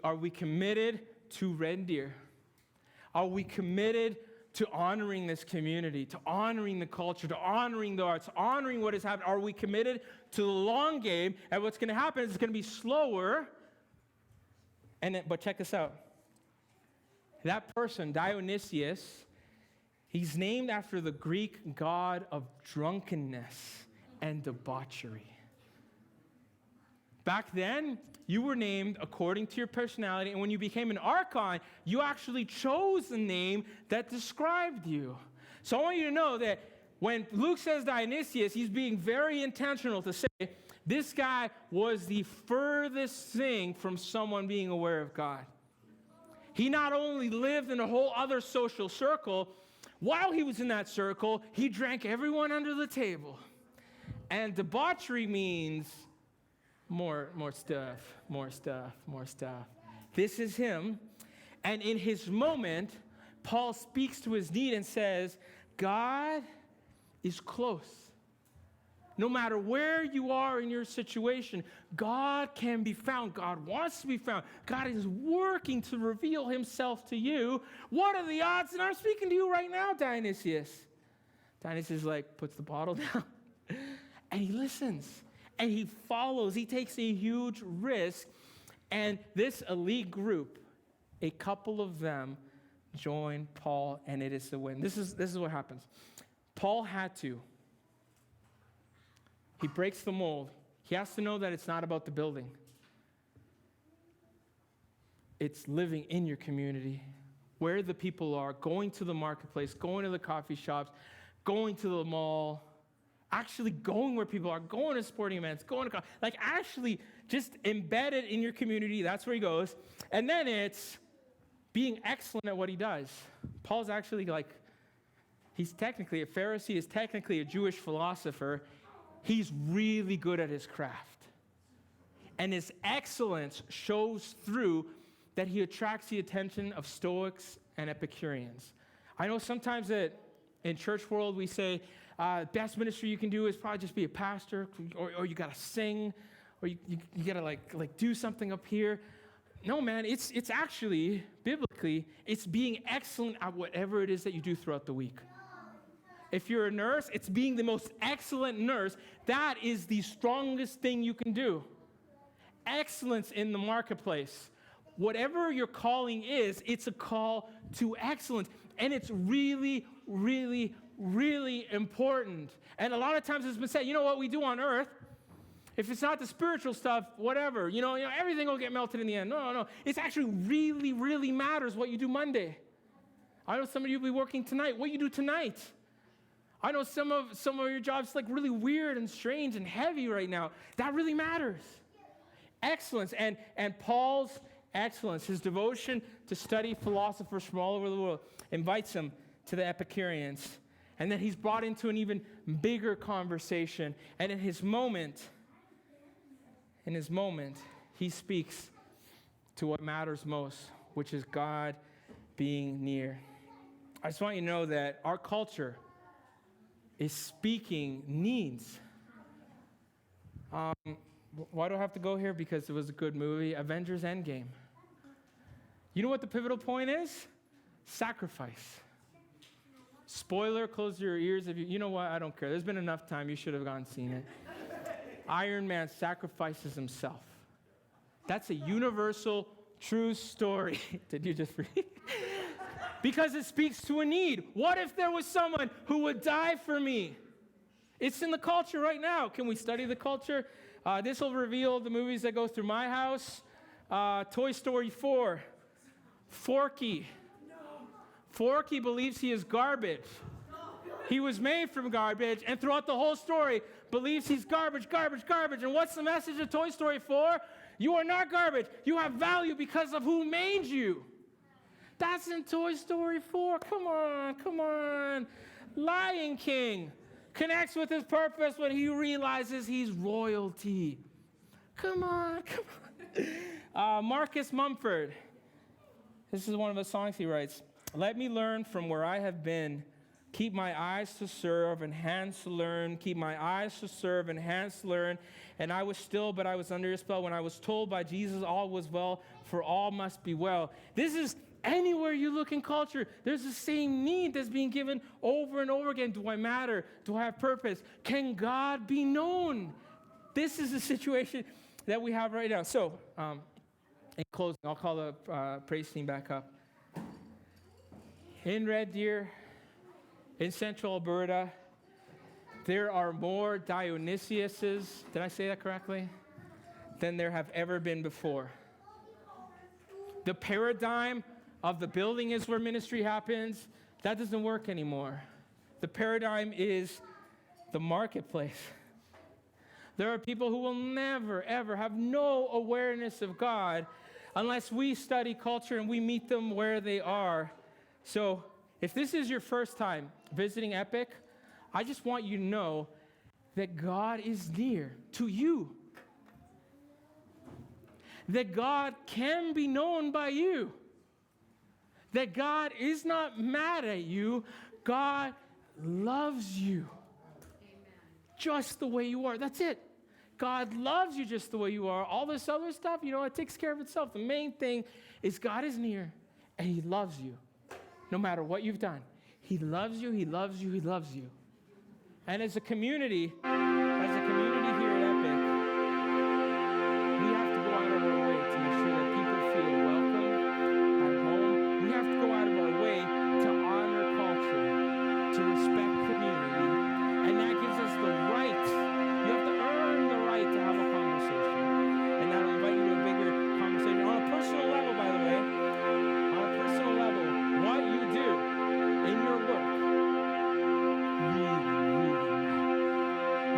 are we committed to Red Deer? Are we committed to honoring this community, to honoring the culture, to honoring the arts, honoring what has happened? Are we committed to the long game? And what's going to happen is it's going to be slower. But check this out. That person, Dionysius, he's named after the Greek god of drunkenness and debauchery. Back then, you were named according to your personality, and when you became an archon, you actually chose the name that described you. So I want you to know that when Luke says Dionysius, he's being very intentional to say this guy was the furthest thing from someone being aware of God. He not only lived in a whole other social circle, while he was in that circle, he drank everyone under the table. And debauchery means more stuff. This is him. And in his moment, Paul speaks to his need and says, God is close. No matter where you are in your situation, God can be found. God wants to be found. God is working to reveal himself to you. What are the odds that I'm speaking to you right now, Dionysius? Dionysius puts the bottle down and he listens and he follows. He takes a huge risk. And this elite group, a couple of them join Paul, and it is the win. This is what happens. Paul had to. He breaks the mold. He has to know that it's not about the building. It's living in your community, where the people are, going to the marketplace, going to the coffee shops, going to the mall, actually going where people are, going to sporting events, going to, actually just embedded in your community. That's where he goes. And then it's being excellent at what he does. Paul's actually he's technically a Pharisee, is technically a Jewish philosopher. He's really good at his craft. And his excellence shows through that he attracts the attention of Stoics and Epicureans. I know sometimes that in church world we say, best ministry you can do is probably just be a pastor, or you got to sing, or you got to do something up here. No, man, it's actually, biblically, it's being excellent at whatever it is that you do throughout the week. If you're a nurse, it's being the most excellent nurse. That is the strongest thing you can do. Excellence in the marketplace. Whatever your calling is, it's a call to excellence. And it's really, really, really important. And a lot of times it's been said, you know what we do on earth? If it's not the spiritual stuff, whatever, everything will get melted in the end. No. It's actually really, really matters what you do Monday. I know some of you will be working tonight. What you do tonight? I know some of your jobs really weird and strange and heavy right now. That really matters. Excellence. And Paul's excellence, his devotion to study philosophers from all over the world, invites him to the Epicureans. And then he's brought into an even bigger conversation. And in his moment, he speaks to what matters most, which is God being near. I just want you to know that our culture is speaking needs. Why do I have to go here? Because it was a good movie, Avengers Endgame. You know what the pivotal point is? Sacrifice. Spoiler, close your ears. You know what? I don't care. There's been enough time. You should have gone and seen it. Iron Man sacrifices himself. That's a universal, true story. Did you just read? Because it speaks to a need. What if there was someone who would die for me? It's in the culture right now. Can we study the culture? This will reveal the movies that go through my house. Toy Story 4. Forky. Forky believes he is garbage. He was made from garbage, and throughout the whole story, believes he's garbage. And what's the message of Toy Story 4? You are not garbage. You have value because of who made you. That's in Toy Story 4. Come on. Lion King connects with his purpose when he realizes he's royalty. Come on. Marcus Mumford. This is one of the songs he writes. Let me learn from where I have been. Keep my eyes to serve and hands to learn. Keep my eyes to serve and hands to learn. And I was still, but I was under a spell. When I was told by Jesus all was well, for all must be well. This is anywhere you look in culture. There's the same need that's being given over and over again. Do I matter? Do I have purpose? Can God be known? This is the situation that we have right now. So, in closing, I'll call the praise team back up. In Red Deer, in central Alberta, there are more Dionysiuses, did I say that correctly, than there have ever been before. The paradigm of the building is where ministry happens. That doesn't work anymore. The paradigm is the marketplace. There are people who will never, ever have no awareness of God unless we study culture and we meet them where they are. So if this is your first time visiting Epic, I just want you to know that God is near to you. That God can be known by you. That God is not mad at you. God loves you. Just the way you are. That's it. God loves you just the way you are. All this other stuff, it takes care of itself. The main thing is God is near and he loves you. No matter what you've done. He loves you, he loves you, he loves you. And as a community here at Epic, we have to go out of our way to make sure that people feel welcome at home. We have to go out of our way to honor culture, to respect community. And that gives us the right. You have to earn the right to have a conversation. And that'll invite you to a bigger conversation. On a personal level, by the way, what you do in your work really, really matters.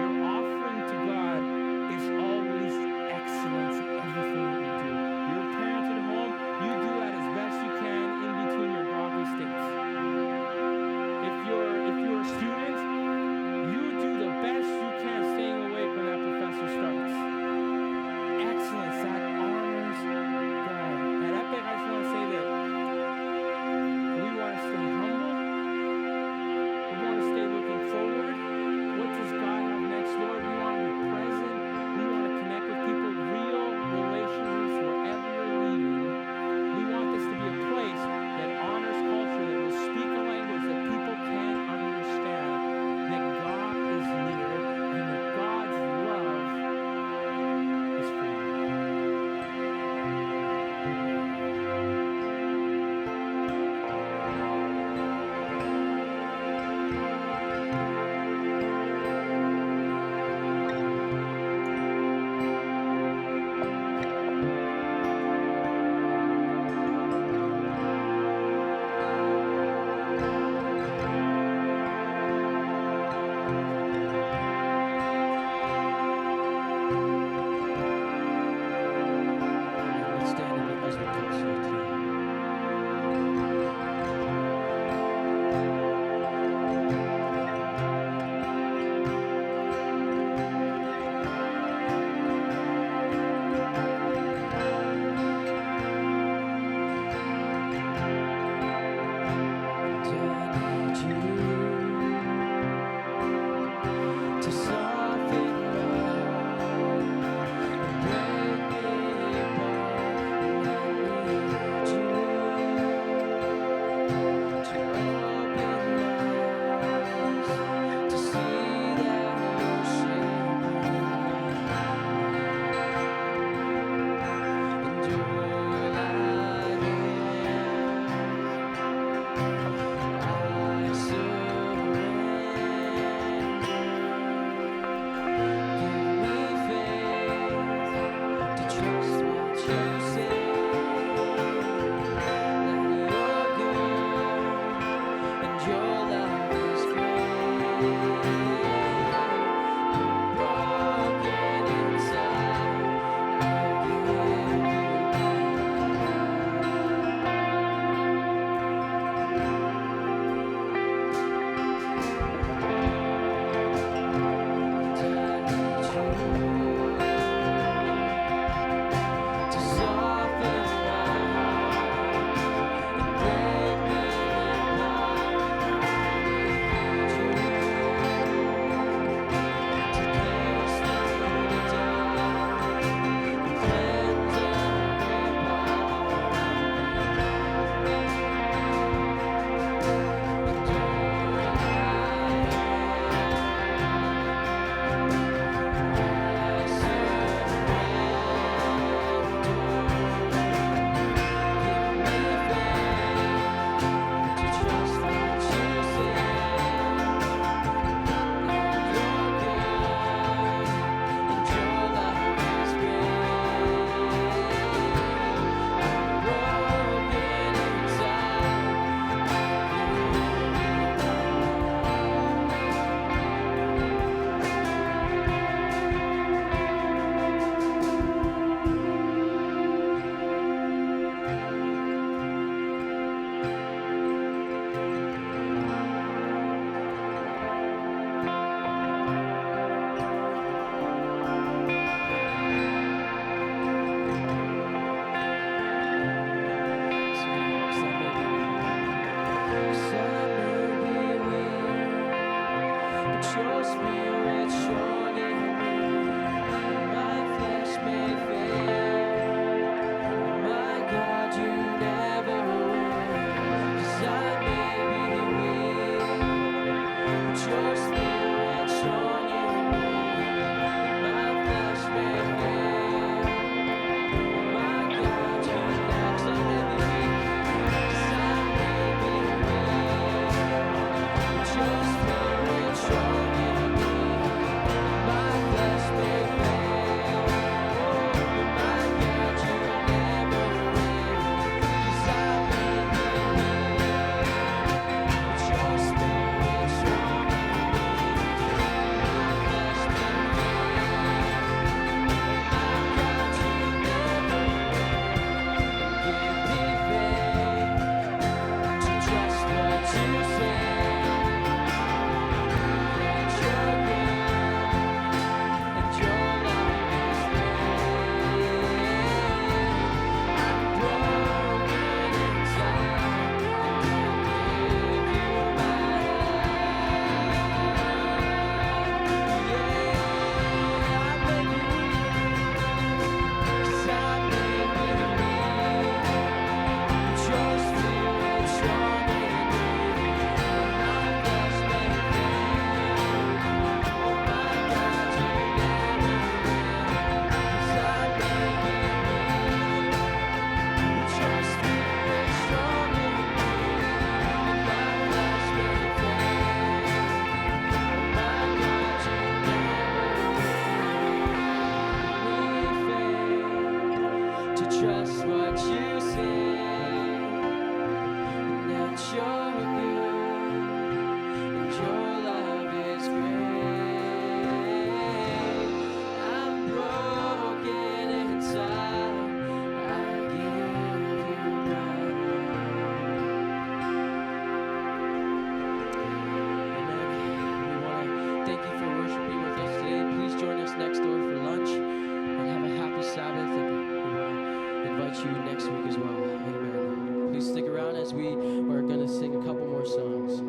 stick around as we are going to sing a couple more songs.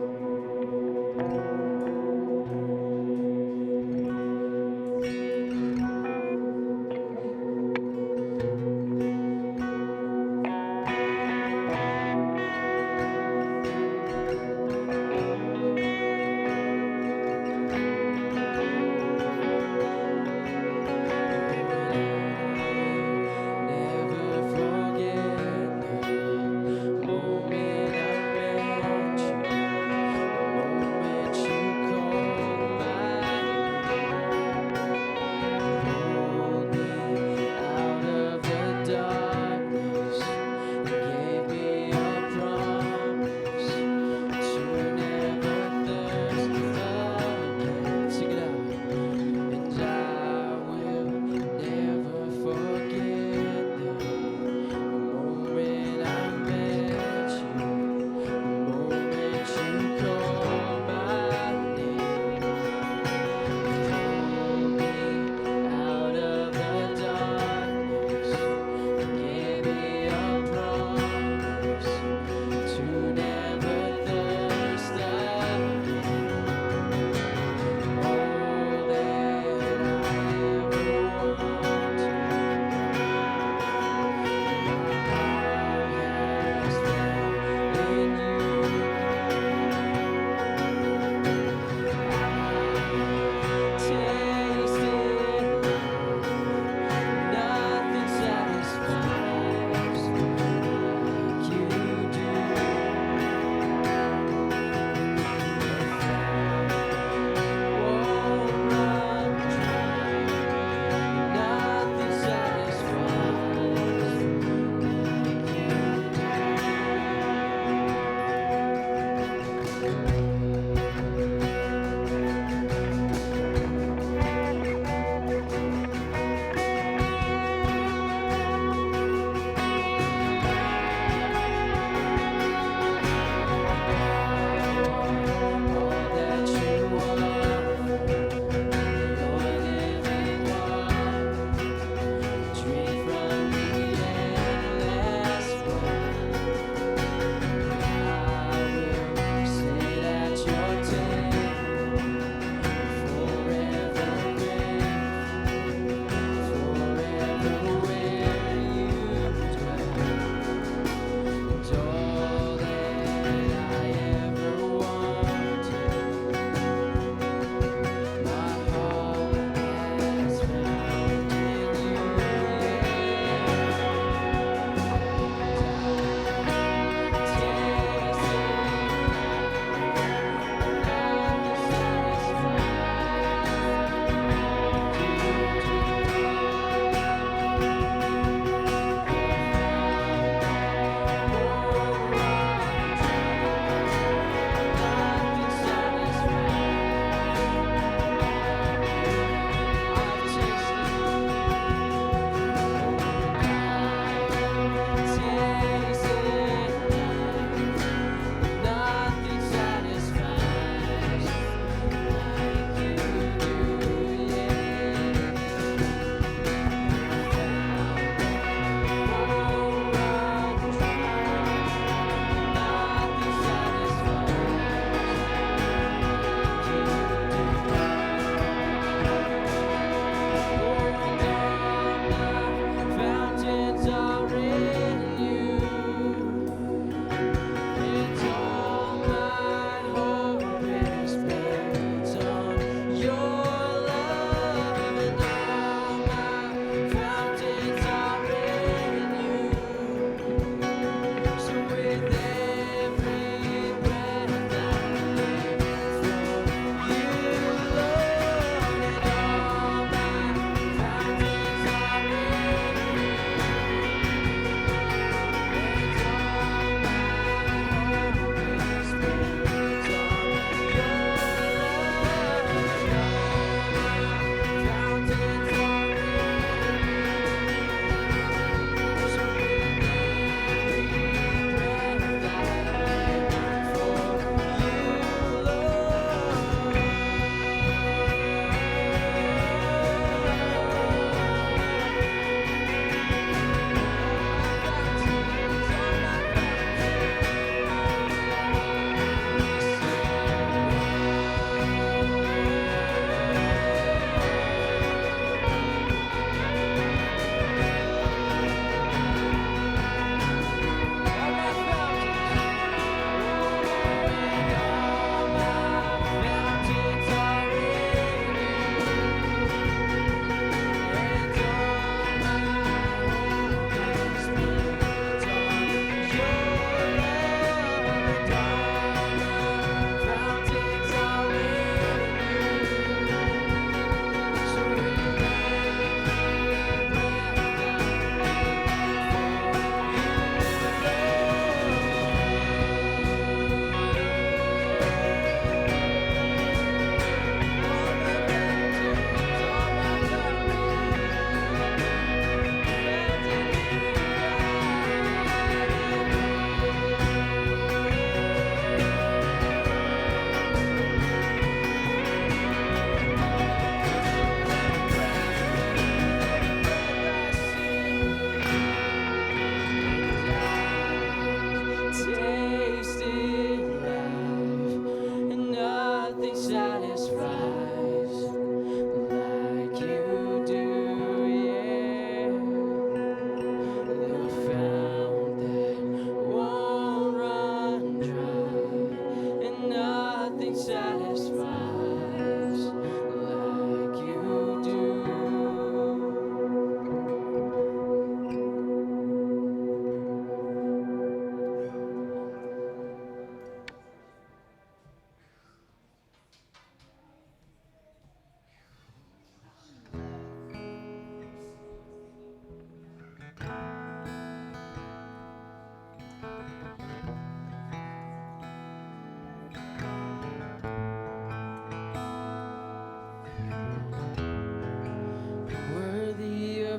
Never forget the moment I met you, the moment you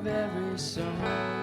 every song.